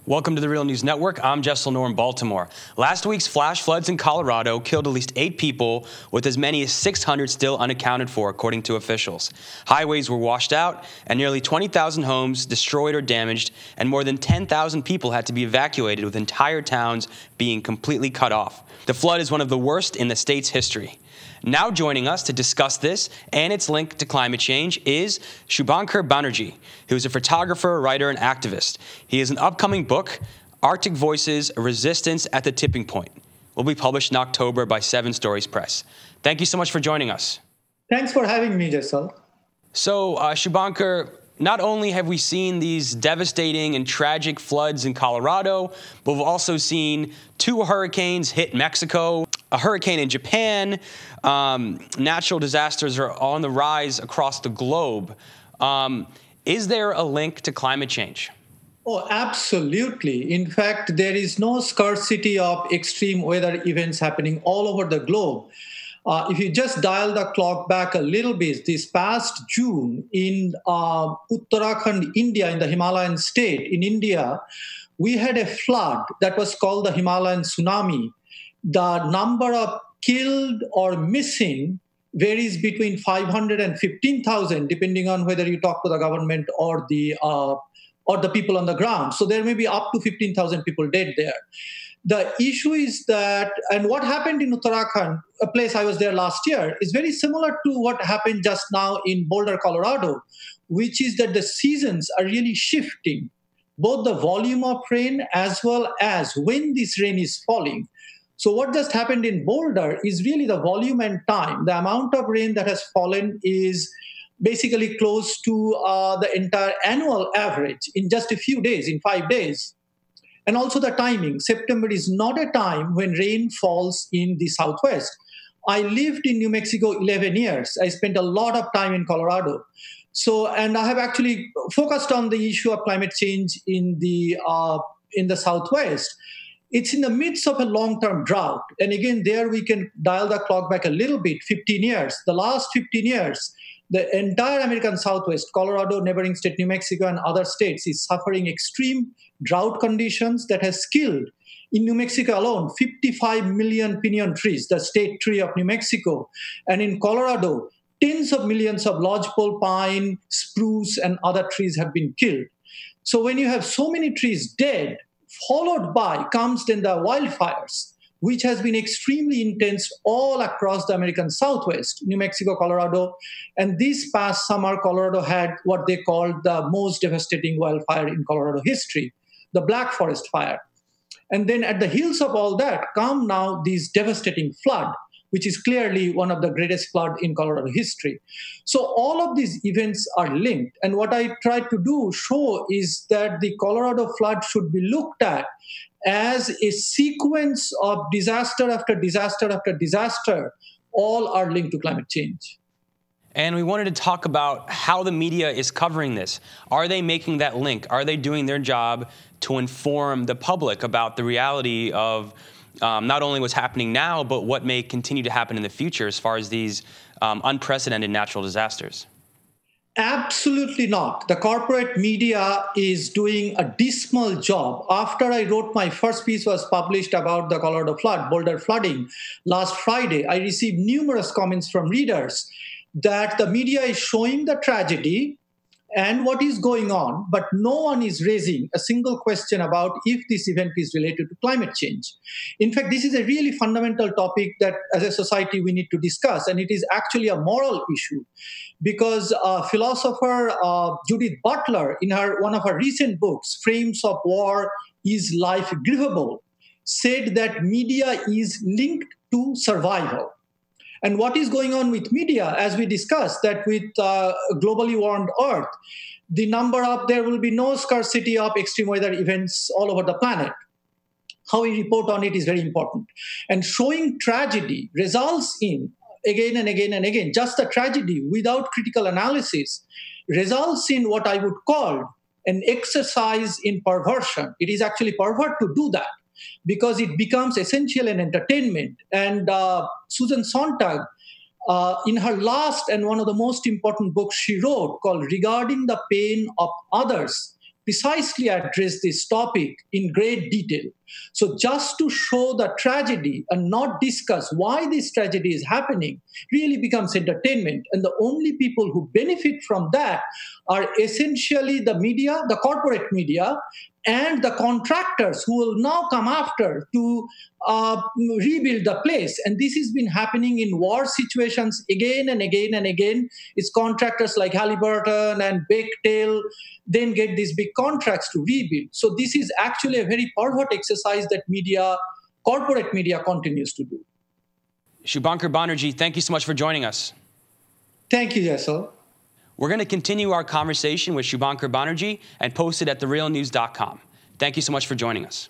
Welcome to the Real News Network. I'm Jess Lenore in Baltimore. Last week's flash floods in Colorado killed at least 8 people, with as many as 600 still unaccounted for, according to officials. Highways were washed out, and nearly 20,000 homes destroyed or damaged, and more than 10,000 people had to be evacuated, with entire towns being completely cut off. The flood is one of the worst in the state's history. Now joining us to discuss this and its link to climate change is Subhankar Banerjee, who is a photographer, writer, and activist. He has an upcoming book, Arctic Voices, Resistance at the Tipping Point. Will be published in October by 7 Stories Press. Thank you so much for joining us. Thanks for having me, Jessel. So, Subhankar, not only have we seen these devastating and tragic floods in Colorado, but we've also seen 2 hurricanes hit Mexico, a hurricane in Japan. Natural disasters are on the rise across the globe. Is there a link to climate change? Oh, absolutely. In fact, there is no scarcity of extreme weather events happening all over the globe. If you just dial the clock back a little bit, this past June in Uttarakhand, India, in the Himalayan state, in India, we had a flood that was called the Himalayan tsunami. The number of killed or missing varies between 500 and 15,000, depending on whether you talk to the government or the people on the ground. So there may be up to 15,000 people dead there. The issue is that, and what happened in Uttarakhand, a place I was there last year, is very similar to what happened just now in Boulder, Colorado, which is that the seasons are really shifting, both the volume of rain as well as when this rain is falling. So what just happened in Boulder is really the volume and time. The amount of rain that has fallen is basically close to the entire annual average in just a few days, in 5 days. And also the timing. September is not a time when rain falls in the Southwest. I lived in New Mexico 11 years. I spent a lot of time in Colorado. And I have actually focused on the issue of climate change in the Southwest. It's in the midst of a long-term drought. And again, there we can dial the clock back a little bit, 15 years. The last 15 years, the entire American Southwest, Colorado, neighboring state New Mexico, and other states is suffering extreme drought conditions that has killed, in New Mexico alone, 55 million pinyon trees, the state tree of New Mexico. And in Colorado, tens of millions of lodgepole pine, spruce, and other trees have been killed. So when you have so many trees dead, followed by comes then the wildfires, which has been extremely intense all across the American Southwest, New Mexico, Colorado. And this past summer, Colorado had what they called the most devastating wildfire in Colorado history, the Black Forest Fire. And then at the heels of all that come now this devastating flood, which is clearly one of the greatest flood in Colorado history. So all of these events are linked. And what I try to show is that the Colorado flood should be looked at as a sequence of disaster after disaster after disaster, all are linked to climate change. And we wanted to talk about how the media is covering this. Are they making that link? Are they doing their job to inform the public about the reality of not only what's happening now, but what may continue to happen in the future as far as these unprecedented natural disasters? Absolutely not. The corporate media is doing a dismal job. After I wrote my first piece was published about the Colorado flood, Boulder flooding, last Friday, I received numerous comments from readers that the media is showing the tragedy and what is going on, but no one is raising a single question about if this event is related to climate change. In fact, this is a really fundamental topic that as a society we need to discuss, and it is actually a moral issue because philosopher Judith Butler, in one of her recent books, Frames of War, Is Life Grievable?, said that media is linked to survival. And what is going on with media, as we discussed, that with globally warmed Earth, there will be no scarcity of extreme weather events all over the planet. How we report on it is very important. And showing tragedy results in, again and again and again, just a tragedy without critical analysis results in what I would call an exercise in perversion. It is actually pervert to do that, because it becomes essential in entertainment. And Susan Sontag, in her last and one of the most important books she wrote, called Regarding the Pain of Others, precisely address this topic in great detail. So just to show the tragedy and not discuss why this tragedy is happening really becomes entertainment. And the only people who benefit from that are essentially the media, the corporate media, and the contractors who will now come after to rebuild the place. And this has been happening in war situations again and again and again. It's contractors like Halliburton and Bechtel then get these big contracts to rebuild. So this is actually a very pervert exercise that media, corporate media, continues to do. Subhankar Banerjee, thank you so much for joining us. Thank you, Jessel. We're going to continue our conversation with Subhankar Banerjee and post it at therealnews.com. Thank you so much for joining us.